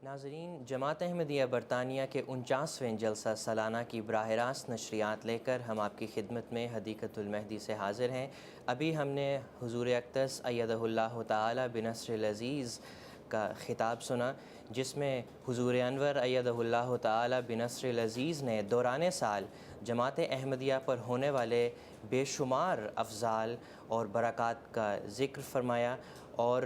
ناظرین، جماعت احمدیہ برطانیہ کے 49ویں جلسہ سالانہ کی براہ راست نشریات لے کر ہم آپ کی خدمت میں حدیقۃ المہدی سے حاضر ہیں۔ ابھی ہم نے حضور اقدس ایدہ اللہ تعالی بنصر العزیز کا خطاب سنا، جس میں حضور انور ایدہ اللہ تعالی بنصر العزیز نے دوران سال جماعت احمدیہ پر ہونے والے بے شمار افضال اور برکات کا ذکر فرمایا، اور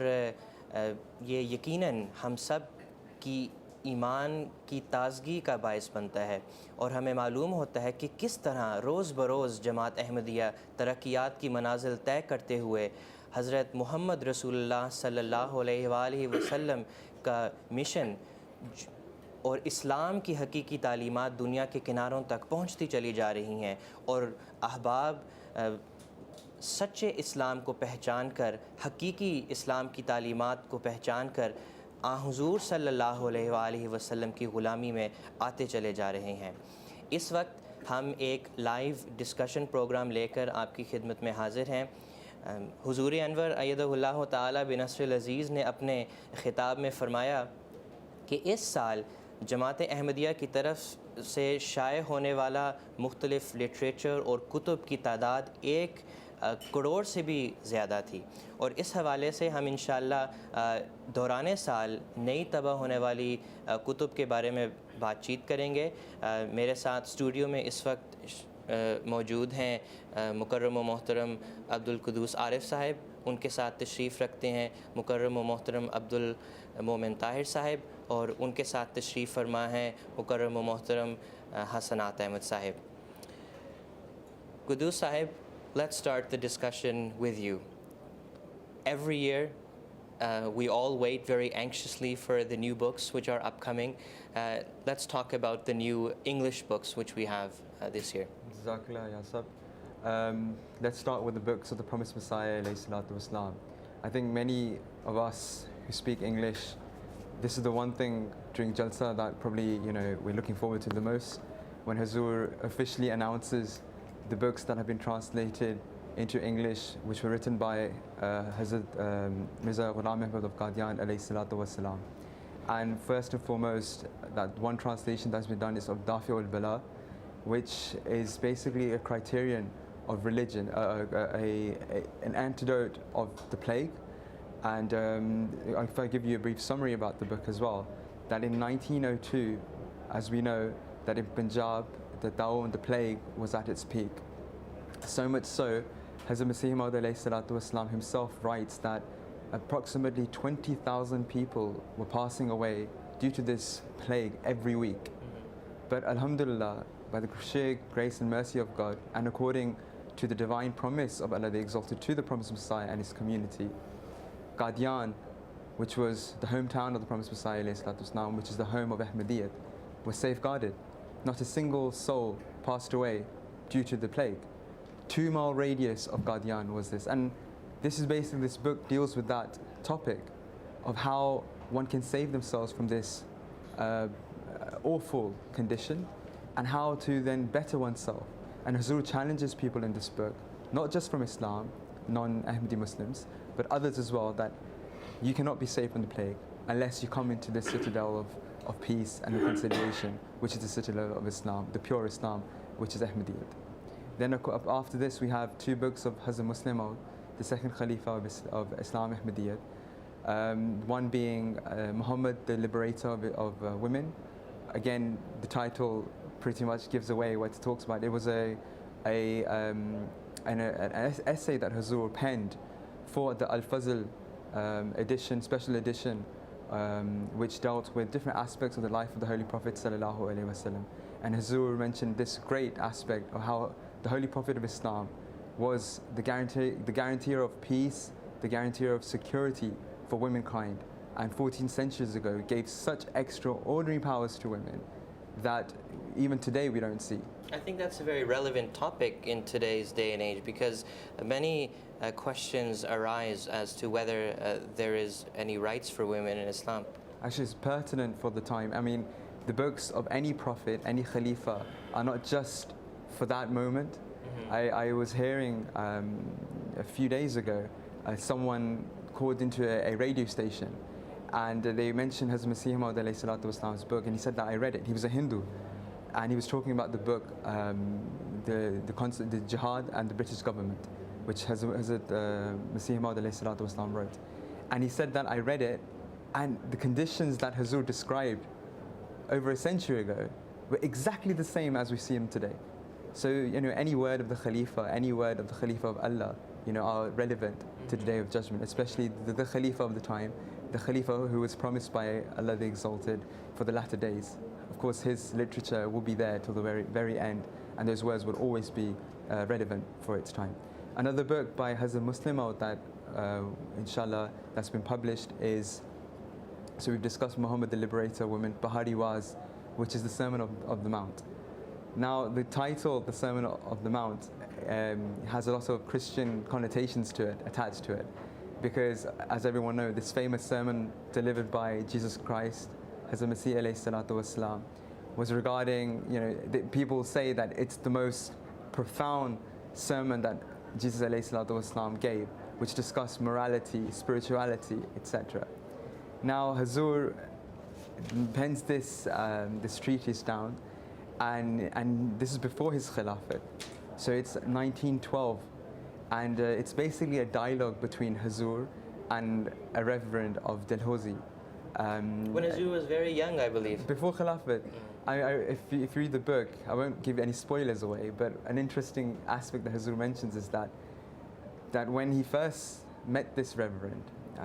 یہ یقیناً ہم سب کی ایمان کی تازگی کا باعث بنتا ہے، اور ہمیں معلوم ہوتا ہے کہ کس طرح روز بروز جماعت احمدیہ ترقیات کی منازل طے کرتے ہوئے حضرت محمد رسول اللہ صلی اللہ علیہ وآلہ وسلم کا مشن اور اسلام کی حقیقی تعلیمات دنیا کے کناروں تک پہنچتی چلی جا رہی ہیں، اور احباب سچے اسلام کو پہچان کر، حقیقی اسلام کی تعلیمات کو پہچان کر حضور صلی اللہ علیہ وآلہ وسلم کی غلامی میں آتے چلے جا رہے ہیں۔ اس وقت ہم ایک لائیو ڈسکشن پروگرام لے کر آپ کی خدمت میں حاضر ہیں۔ حضور انور ایدہ اللہ تعالی بنصر العزیز نے اپنے خطاب میں فرمایا کہ اس سال جماعت احمدیہ کی طرف سے شائع ہونے والا مختلف لٹریچر اور کتب کی تعداد 1 کروڑ سے بھی زیادہ تھی، اور اس حوالے سے ہم انشاءاللہ دوران سال نئی طبع ہونے والی کتب کے بارے میں بات چیت کریں گے۔ میرے ساتھ اسٹوڈیو میں اس وقت موجود ہیں مکرم و محترم عبدالقدوس عارف صاحب، ان کے ساتھ تشریف رکھتے ہیں مکرم و محترم عبدالمومن طاہر صاحب، اور ان کے ساتھ تشریف فرما ہیں مکرم و محترم حسنات احمد صاحب۔ قدوس صاحب, let's start the discussion with you. Every year, we all wait very anxiously for the new books which are upcoming. Let's talk about the new English books which we have this year. Jazakallah, ya sab. Let's start with the books of the Promised Messiah, alayhi salatu wassalam. I think many of us who speak English, this is the one thing during Jalsa that probably, we're looking forward to the most, when Hazur officially announces the books that have been translated into English, which were written by Hazrat Mirza Ghulam Ahmad of Qadian alayhi salatu wassalam. And first and foremost, that one translation that's been done is of Dafi ul-Bala, which is basically a criterion of religion, an antidote of the plague. And if I give you a brief summary about the book as well, that in 1902, as we know, that in Punjab, the Taun, the plague, was at its peak. So much so, Hazrat Masih Maud alayhi salatu wasalam himself writes that approximately 20,000 people were passing away due to this plague every week. But alhamdulillah, by the sheer grace and mercy of God, and according to the divine promise of Allah the Exalted to the Promised Messiah and his community, Qadian, which was the hometown of the Promised Messiah alayhi salatu wasalam, which is the home of Ahmadiyyat, was safeguarded. Not a single soul passed away due to the plague. 2-mile radius of Qadian was this. And this is basically, this book deals with that topic of how one can save themselves from this awful condition, and how to then better oneself. And Hazur challenges people in this book, not just from Islam, non-Ahmadi Muslims, but others as well, that you cannot be safe from the plague unless you come into this citadel of peace and reconciliation, which is the citadel of Islam, the pure Islam, which is Ahmadiyyat. Then after this, we have 2 books of Hazrat Muslim Maud, the second Khalifa of Islam Ahmadiyyat. One being Muhammad, the Liberator of Women. Again, the title pretty much gives away what it talks about. It was an essay that Hazur penned for the Al-Fazl edition, special edition, which dealt with different aspects of the life of the Holy Prophet sallallahu alaihi wasallam. And Hazur mentioned this great aspect of how the Holy Prophet of Islam was the guarantor of peace, the guarantor of security for womankind, and 14 centuries ago gave such extraordinary powers to women that even today we don't see. I think that's a very relevant topic in today's day and age, because many questions arise as to whether there is any rights for women in Islam. Actually, it's pertinent for the time. I mean, the books of any prophet, any Khalifa, are not just for that moment. I was hearing a few days ago, someone called into a radio station, and they mentioned Hazrat Masih Maud alayhi salatu wasalam's book, and he said that I read it. He was a Hindu, and he was talking about the book, the Jihad and the British government, which Hazrat Masih Maud alayhi salatu wasalam wrote. And he said that I read it, and the conditions that Hazur described over a century ago were exactly the same as we see them today. So, any word of the Khalifa, any word of the Khalifa of Allah, are relevant to the Day of Judgment, especially the Khalifa of the time, the Khalifa who was promised by Allah the Exalted for the latter days. Of course, his literature will be there till the very, very end, and those words will always be relevant for its time. Another book by Hazrat Muslim Maud that, inshallah, that's been published is, so we've discussed Muhammad the Liberator, women, Bahari Waz, which is the Sermon of the Mount. Now, the title, the Sermon of the Mount, has a lot of Christian connotations to it, attached to it, because, as everyone knows, this famous sermon delivered by Jesus Christ, Hazrat Masih alayhi salatu wasalam, was regarding, people say that it's the most profound sermon that Jesus alayhi salatu wasalam gave, which discussed morality, spirituality, etc. Now, Hazur pens this treatise down, and this is before his Khilafat. So it's 1912, and it's basically a dialogue between Hazur and a reverend of Dalhousie. When Hazur was very young, I believe. Before Khilafat. If you read the book, I won't give any spoilers away, but an interesting aspect that Hazur mentions is that when he first met this reverend,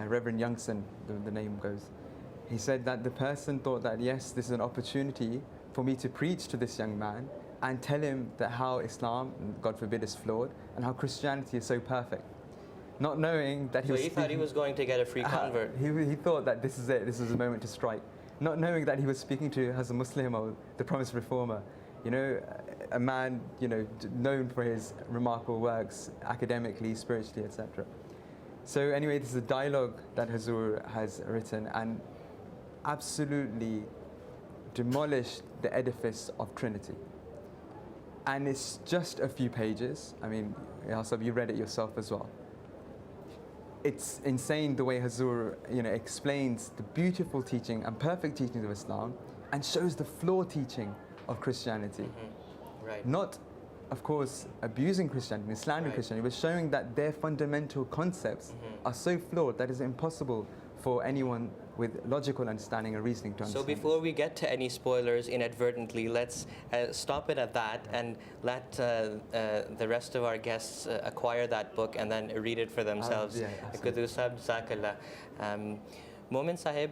Reverend Youngson, the name goes, he said that the person thought that, yes, this is an opportunity for me to preach to this young man and tell him that how Islam, God forbid, is flawed, and how Christianity is so perfect. Not knowing that he thought he was going to get a free convert. He thought that this is it, this is a moment to strike. Not knowing that he was speaking to Hazrat Muslim Maud, the promised reformer, a man, known for his remarkable works academically, spiritually, etc. So anyway, this is a dialogue that Hazur has written and absolutely demolished the edifice of Trinity. And it's just a few pages. I mean, Yasab, you read it yourself as well. It's insane the way Hazur, explains the beautiful teaching and perfect teachings of Islam and shows the flawed teaching of Christianity. Mm-hmm. Right. Not, of course, abusing Christianity, slandering Christianity, but showing that their fundamental concepts are so flawed that it's impossible for anyone with logical understanding and reasoning to understand. So before we get to any spoilers inadvertently, let's stop it at that and let the rest of our guests acquire that book and then read it for themselves. Quddus Sahib, Jazakallah. Momin Sahib,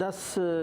10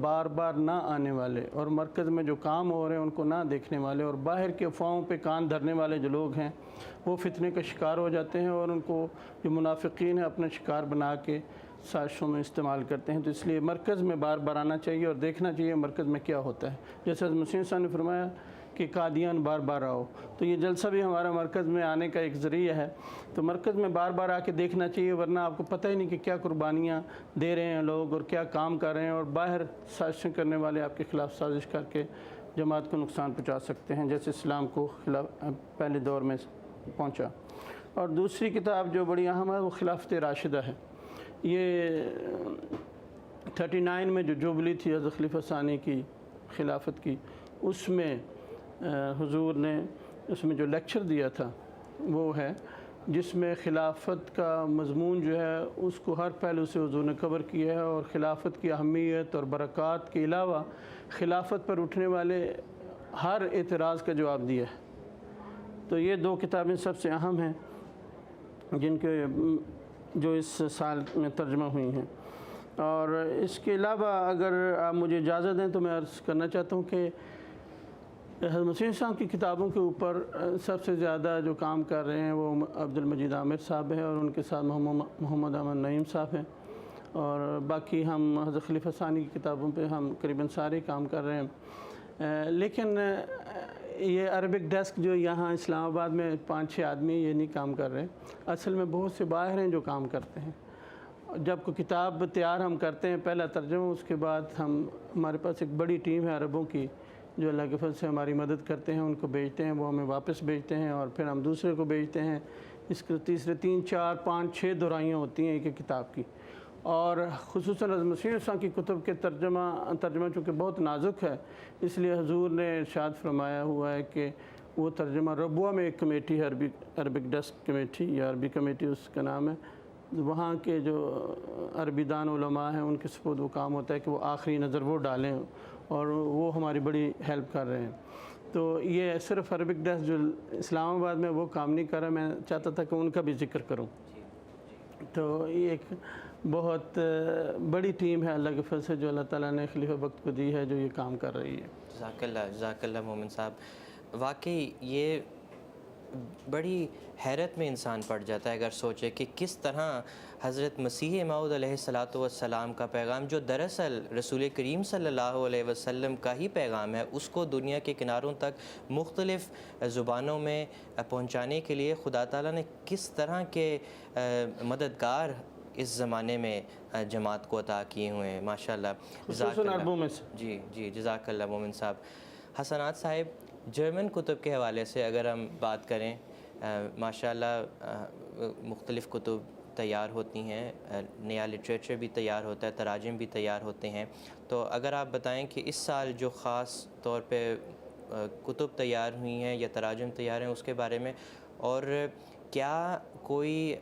بار بار نہ آنے والے اور مرکز میں جو کام ہو رہے ہیں ان کو نہ دیکھنے والے اور باہر کے افواہوں پہ کان دھرنے والے جو لوگ ہیں وہ فتنے کا شکار ہو جاتے ہیں اور ان کو جو منافقین ہیں اپنا شکار بنا کے سازشوں میں استعمال کرتے ہیں. تو اس لیے مرکز میں بار بار آنا چاہیے اور دیکھنا چاہیے مرکز میں کیا ہوتا ہے. جیسے حضرت مسیح صاحب نے فرمایا کہ قادیان بار بار آؤ, تو یہ جلسہ بھی ہمارا مرکز میں آنے کا ایک ذریعہ ہے. تو مرکز میں بار بار آ کے دیکھنا چاہیے, ورنہ آپ کو پتہ ہی نہیں کہ کیا قربانیاں دے رہے ہیں لوگ اور کیا کام کر رہے ہیں, اور باہر سازشیں کرنے والے آپ کے خلاف سازش کر کے جماعت کو نقصان پہنچا سکتے ہیں, جیسے اسلام کو پہلے دور میں پہنچا. اور دوسری کتاب جو بڑی اہم ہے وہ خلافت راشدہ ہے. یہ 39 میں جو جوبلی تھی حضرت خلیفہ ثانی کی خلافت کی, اس میں حضور نے اس میں جو لیکچر دیا تھا وہ ہے جس میں خلافت کا مضمون جو ہے اس کو ہر پہلو سے حضور نے کور کیا ہے, اور خلافت کی اہمیت اور برکات کے علاوہ خلافت پر اٹھنے والے ہر اعتراض کا جواب دیا ہے. تو یہ 2 کتابیں سب سے اہم ہیں جن کے جو اس سال میں ترجمہ ہوئی ہیں. اور اس کے علاوہ اگر آپ مجھے اجازت دیں تو میں عرض کرنا چاہتا ہوں کہ حضرت مسیح صاحب کی کتابوں کے اوپر سب سے زیادہ جو کام کر رہے ہیں وہ عبد المجید عامر صاحب ہیں, اور ان کے ساتھ محمد احمد نعیم صاحب ہیں, اور باقی ہم حضرت خلیفہ ثانی کی کتابوں پہ ہم قریباً سارے کام کر رہے ہیں. لیکن یہ عربک ڈیسک جو یہاں اسلام آباد میں 5-6 آدمی یہ نہیں کام کر رہے, اصل میں بہت سے باہر ہیں جو کام کرتے ہیں. جب کوئی کتاب تیار ہم کرتے ہیں پہلا ترجمہ, اس کے بعد ہمارے پاس ایک بڑی ٹیم ہے عربوں کی جو اللہ کے فضل سے ہماری مدد کرتے ہیں, ان کو بھیجتے ہیں, وہ ہمیں واپس بھیجتے ہیں, اور پھر ہم دوسرے کو بھیجتے ہیں. اس کے تیسرے 3, 4, 5, 6 دورائیاں ہوتی ہیں ایک کتاب کی. اور خصوصاً حضرت مسیح صاحب کی کتب کے ترجمہ چونکہ بہت نازک ہے, اس لیے حضور نے ارشاد فرمایا ہوا ہے کہ وہ ترجمہ ربوہ میں ایک کمیٹی ہے, عربک ڈیسک کمیٹی یا عربی کمیٹی اس کا نام ہے, وہاں کے جو عربی دان علماء ہیں ان کے سپرد وہ کام ہوتا ہے کہ وہ آخری نظر وہ ڈالیں, اور وہ ہماری بڑی ہیلپ کر رہے ہیں. تو یہ صرف عربک ڈیسک جو اسلام آباد میں وہ کام نہیں کر رہا, میں چاہتا تھا کہ ان کا بھی ذکر کروں. تو یہ ایک بہت بڑی ٹیم ہے اللہ کے فضل سے جو اللہ تعالیٰ نے خلیفہ وقت کو دی ہے, جو یہ کام کر رہی ہے. جزاک اللہ مومن صاحب. واقعی یہ بڑی حیرت میں انسان پڑ جاتا ہے اگر سوچے کہ کس طرح حضرت مسیح موعود علیہ الصلاۃ والسلام کا پیغام, جو دراصل رسول کریم صلی اللہ علیہ وسلم کا ہی پیغام ہے, اس کو دنیا کے کناروں تک مختلف زبانوں میں پہنچانے کے لیے خدا تعالیٰ نے کس طرح کے مددگار اس زمانے میں جماعت کو عطا کیے ہوئے ہیں. ماشاءاللہ. جی جزاک اللہ مومن صاحب. حسنات صاحب, جرمن کتب کے حوالے سے اگر ہم بات کریں, ماشاءاللہ مختلف کتب تیار ہوتی ہیں, نیا لٹریچر بھی تیار ہوتا ہے, تراجم بھی تیار ہوتے ہیں. تو اگر آپ بتائیں کہ اس سال جو خاص طور پہ کتب تیار ہوئی ہیں یا تراجم تیار ہیں اس کے بارے میں, اور کیا کوئی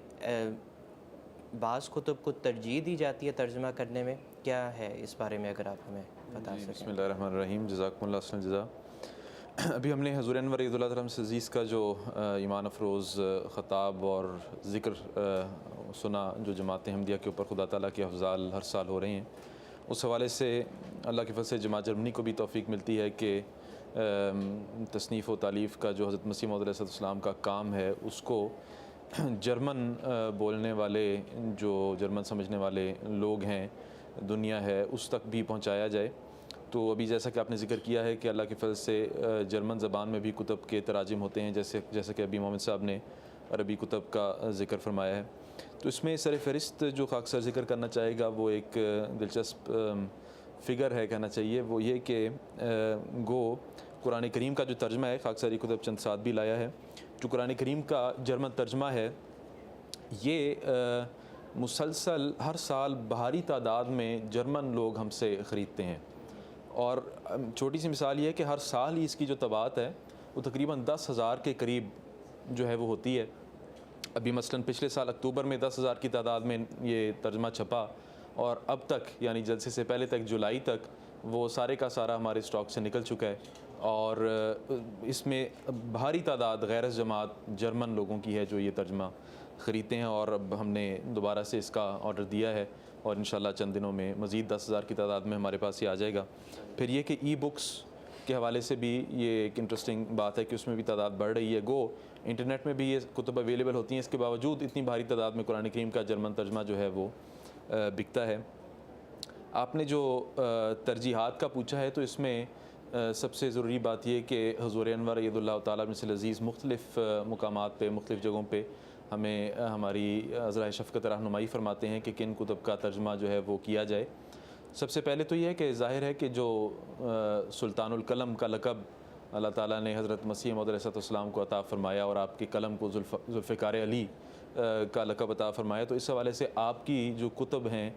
بعض کتب کو ترجیح دی جاتی ہے ترجمہ کرنے میں, کیا ہے اس بارے میں اگر آپ ہمیں بتا سکیں. بسم اللہ الرحمن الرحیم. جزاکم اللہ حسن الجزا. ابھی ہم نے حضور انور عید اللہ تعالیٰ عزیز کا جو ایمان افروز خطاب اور ذکر سنا, جو جماعت احمدیہ کے اوپر خدا تعالیٰ کے افضال ہر سال ہو رہے ہیں, اس حوالے سے اللہ کے فضل سے جماعت جرمنی کو بھی توفیق ملتی ہے کہ تصنیف و تالیف کا جو حضرت مسیح موعود علیہ السلام کا کام ہے اس کو جرمن بولنے والے, جو جرمن سمجھنے والے لوگ ہیں, دنیا ہے, اس تک بھی پہنچایا جائے. تو ابھی جیسا کہ آپ نے ذکر کیا ہے کہ اللہ کے فضل سے جرمن زبان میں بھی کتب کے تراجم ہوتے ہیں, جیسے کہ ابھی محمد صاحب نے عربی کتب کا ذکر فرمایا ہے. تو اس میں سر فہرست جو خاک سر ذکر کرنا چاہے گا وہ ایک دلچسپ فگر ہے کہنا چاہیے, وہ یہ کہ گو قرآن کریم کا جو ترجمہ ہے, خاک سری کتب چند ساتھ بھی لایا ہے, جو قرآن کریم کا جرمن ترجمہ ہے یہ مسلسل ہر سال بھاری تعداد میں جرمن لوگ ہم سے خریدتے ہیں. اور چھوٹی سی مثال یہ ہے کہ ہر سال ہی اس کی جو طباعت ہے وہ تقریباً 10,000 کے قریب جو ہے وہ ہوتی ہے. ابھی مثلاً پچھلے سال اکتوبر میں 10,000 کی تعداد میں یہ ترجمہ چھپا, اور اب تک یعنی جلسے سے پہلے تک جولائی تک وہ سارے کا سارا ہمارے اسٹاک سے نکل چکا ہے. اور اس میں بھاری تعداد غیر جماعت جرمن لوگوں کی ہے جو یہ ترجمہ خریدتے ہیں، اور اب ہم نے دوبارہ سے اس کا آرڈر دیا ہے اور انشاءاللہ چند دنوں میں مزید 10,000 کی تعداد میں ہمارے پاس یہ آ جائے گا۔ پھر یہ کہ ای بکس کے حوالے سے بھی یہ ایک انٹرسٹنگ بات ہے کہ اس میں بھی تعداد بڑھ رہی ہے۔ گو انٹرنیٹ میں بھی یہ کتب اویلیبل ہوتی ہیں، اس کے باوجود اتنی بھاری تعداد میں قرآن کریم کا جرمن ترجمہ جو ہے وہ بکتا ہے۔ آپ نے جو ترجیحات کا پوچھا ہے تو اس میں سب سے ضروری بات یہ کہ حضور انور ایدُ اللہ تعالیٰ بن العزیز مختلف مقامات پہ، مختلف جگہوں پہ ہمیں ہماری عذرائے شفقت رہنمائی فرماتے ہیں کہ کن کتب کا ترجمہ جو ہے وہ کیا جائے۔ سب سے پہلے تو یہ ہے کہ ظاہر ہے کہ جو سلطان القلم کا لقب اللہ تعالیٰ نے حضرت مسیح موعود علیہ السلام کو عطا فرمایا اور آپ کے قلم کو ذوالفقار علی کا لقب عطا فرمایا، تو اس حوالے سے آپ کی جو کتب ہیں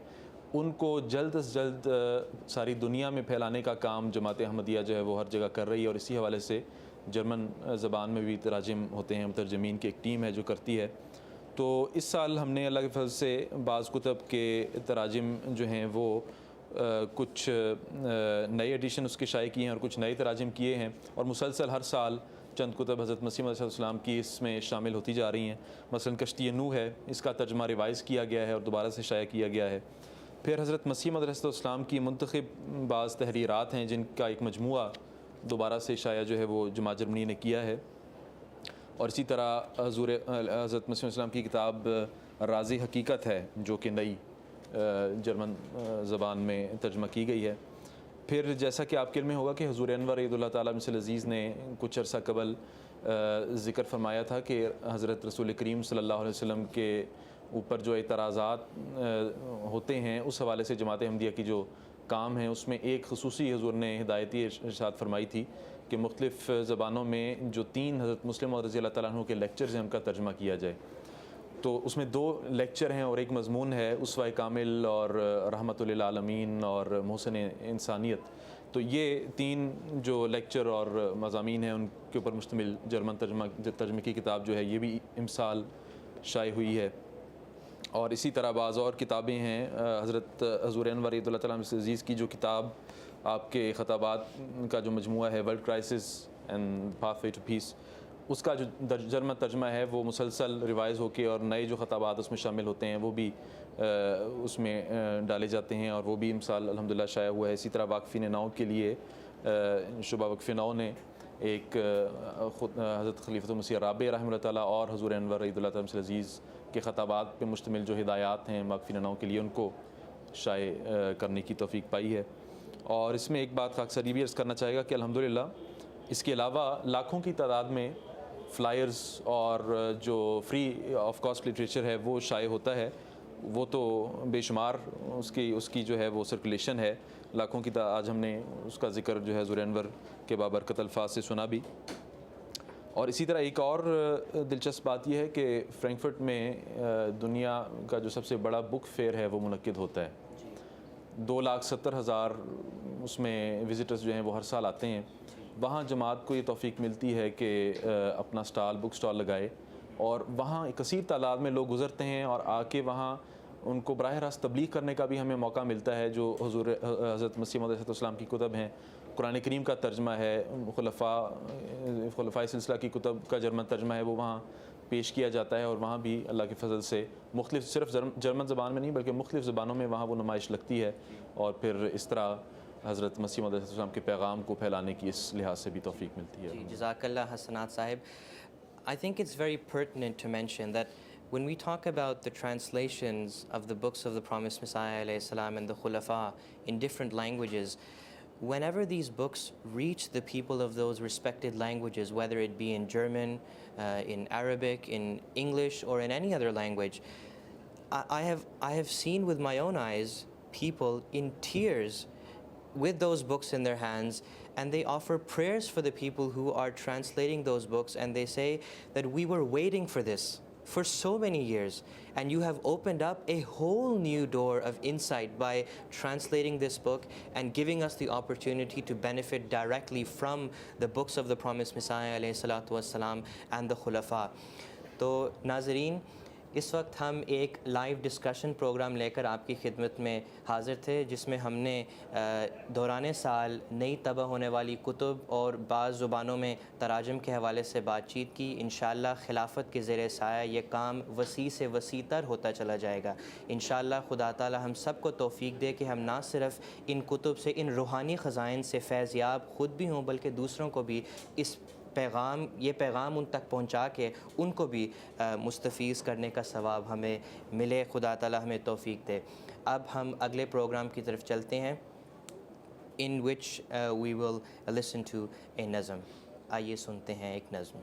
ان کو جلد از جلد ساری دنیا میں پھیلانے کا کام جماعت احمدیہ جو ہے وہ ہر جگہ کر رہی ہے، اور اسی حوالے سے جرمن زبان میں بھی تراجم ہوتے ہیں، مترجمین کی ایک ٹیم ہے جو کرتی ہے۔ تو اس سال ہم نے اللہ کے فضل سے بعض کتب کے تراجم جو ہیں وہ کچھ نئے ایڈیشن اس کے شائع کیے ہیں اور کچھ نئے تراجم کیے ہیں، اور مسلسل ہر سال چند کتب حضرت مسیح علیہ السلام کی اس میں شامل ہوتی جا رہی ہیں۔ مثلا کشتی نوح ہے، اس کا ترجمہ ریوائز کیا گیا ہے اور دوبارہ سے شائع کیا گیا ہے۔ پھر حضرت مسیح موعود علیہ السلام کی منتخب بعض تحریرات ہیں جن کا ایک مجموعہ دوبارہ سے شائع جو ہے وہ جماعت جرمنی نے کیا ہے، اور اسی طرح حضرت مسیح علیہ السلام کی کتاب راز حقیقت ہے جو کہ نئی جرمن زبان میں ترجمہ کی گئی ہے۔ پھر جیسا کہ آپ کے علم میں ہوگا کہ حضور انور ایدُ اللہ تعالیٰ بن العزیز نے کچھ عرصہ قبل ذکر فرمایا تھا کہ حضرت رسول کریم صلی اللہ علیہ وسلم کے اوپر جو اعتراضات ہوتے ہیں اس حوالے سے جماعت احمدیہ کی جو کام ہے اس میں ایک خصوصی حضور نے ہدایتی ارشاد فرمائی تھی کہ مختلف زبانوں میں جو 3 حضرت مسلم موعود رضی اللہ تعالیٰ عنہ کے لیکچرز ہیں ان کا ترجمہ کیا جائے۔ تو اس میں 2 لیکچر ہیں اور ایک مضمون ہے اسوہ کامل اور رحمت للعالمین اور محسن انسانیت۔ تو یہ 3 جو لیکچر اور مضامین ہیں ان کے اوپر مشتمل جرمن ترجمے کی کتاب جو ہے یہ بھی امسال شائع ہوئی ہے۔ اور اسی طرح بعض اور کتابیں ہیں، حضرت حضور انور ایدُ اللہ تعالیٰ بن العزیز کی جو کتاب آپ کے خطابات کا جو مجموعہ ہے world crisis and pathway to peace, اس کا جو جرمن ترجمہ ہے وہ مسلسل ریوائز ہو کے اور نئے جو خطابات اس میں شامل ہوتے ہیں وہ بھی اس میں ڈالے جاتے ہیں، اور وہ بھی امسال الحمدللہ شائع ہوا ہے۔ اسی طرح واقفین نو کے لیے شعبہ وقف نو نے ایک حضرت خلیفۃ المسیح رابع رحمہ اللہ تعالیٰ اور حضور انور ایدُ اللہ تعالیٰ العزیز کے خطابات پہ مشتمل جو ہدایات ہیں واقفین نو کے لیے ان کو شائع کرنے کی توفیق پائی ہے۔ اور اس میں ایک بات اکثر یہ بھی عرض کرنا چاہے گا کہ الحمدللہ اس کے علاوہ لاکھوں کی تعداد میں فلائرز اور جو فری آف کاسٹ لٹریچر ہے وہ شائع ہوتا ہے، وہ تو بے شمار اس کی جو ہے وہ سرکولیشن ہے، لاکھوں کی آج ہم نے اس کا ذکر جو ہے حضور انور کے بابرکت الفاظ سے سنا بھی۔ اور اسی طرح ایک اور دلچسپ بات یہ ہے کہ فرینکفرٹ میں دنیا کا جو سب سے بڑا بک فیئر ہے وہ منعقد ہوتا ہے، 2,70,000 اس میں وزٹرز جو ہیں وہ ہر سال آتے ہیں۔ وہاں جماعت کو یہ توفیق ملتی ہے کہ اپنا بک سٹال لگائے، اور وہاں کثیر تعداد میں لوگ گزرتے ہیں اور آ کے وہاں ان کو براہ راست تبلیغ کرنے کا بھی ہمیں موقع ملتا ہے۔ جو حضور حضرت مسیح موعود علیہ السلام کی کتب ہیں، قرآن کریم کا ترجمہ ہے، خلفائے سلسلہ کی کتب کا جرمن ترجمہ ہے، وہ وہاں پیش کیا جاتا ہے، اور وہاں بھی اللہ کے فضل سے مختلف صرف جرمن زبان میں نہیں بلکہ مختلف زبانوں میں وہاں وہ نمائش لگتی ہے، اور پھر اس طرح حضرت مسیح موعود علیہ السلام کے پیغام کو پھیلانے کی اس لحاظ سے بھی توفیق ملتی ہے۔ جی جزاک اللہ حسنات صاحب۔ I think it's very pertinent to mention that when we talk about the translations of the books of the promised Messiah alayhi salam and the Khulafa in different languages, whenever these books reach the people of those respected languages, whether it be in German, in Arabic, in English, or in any other language, I have seen with my own eyes people in tears with those books in their hands, and they offer prayers for the people who are translating those books, and they say that we were waiting for this for so many years, and you have opened up a whole new door of insight by translating this book and giving us the opportunity to benefit directly from the books of the promised Messiah alayhi salatu wassalam and the Khulafa. تو ناظرین، اس وقت ہم ایک live discussion programme لے کر آپ کی خدمت میں حاضر تھے، جس میں ہم نے دوران سال نئی طبع ہونے والی کتب اور بعض زبانوں میں تراجم کے حوالے سے بات چیت کی۔ انشاءاللہ خلافت کے زیر سایہ یہ کام وسیع سے وسیع تر ہوتا چلا جائے گا۔ انشاءاللہ خدا تعالی ہم سب کو توفیق دے کہ ہم نہ صرف ان کتب سے، ان روحانی خزائن سے فیض یاب خود بھی ہوں، بلکہ دوسروں کو بھی یہ پیغام ان تک پہنچا کے ان کو بھی مستفیض کرنے کا ثواب ہمیں ملے۔ خدا تعالی ہمیں توفیق دے۔ اب ہم اگلے پروگرام کی طرف چلتے ہیں، in which we will listen to a نظم۔ آئیے سنتے ہیں ایک نظم۔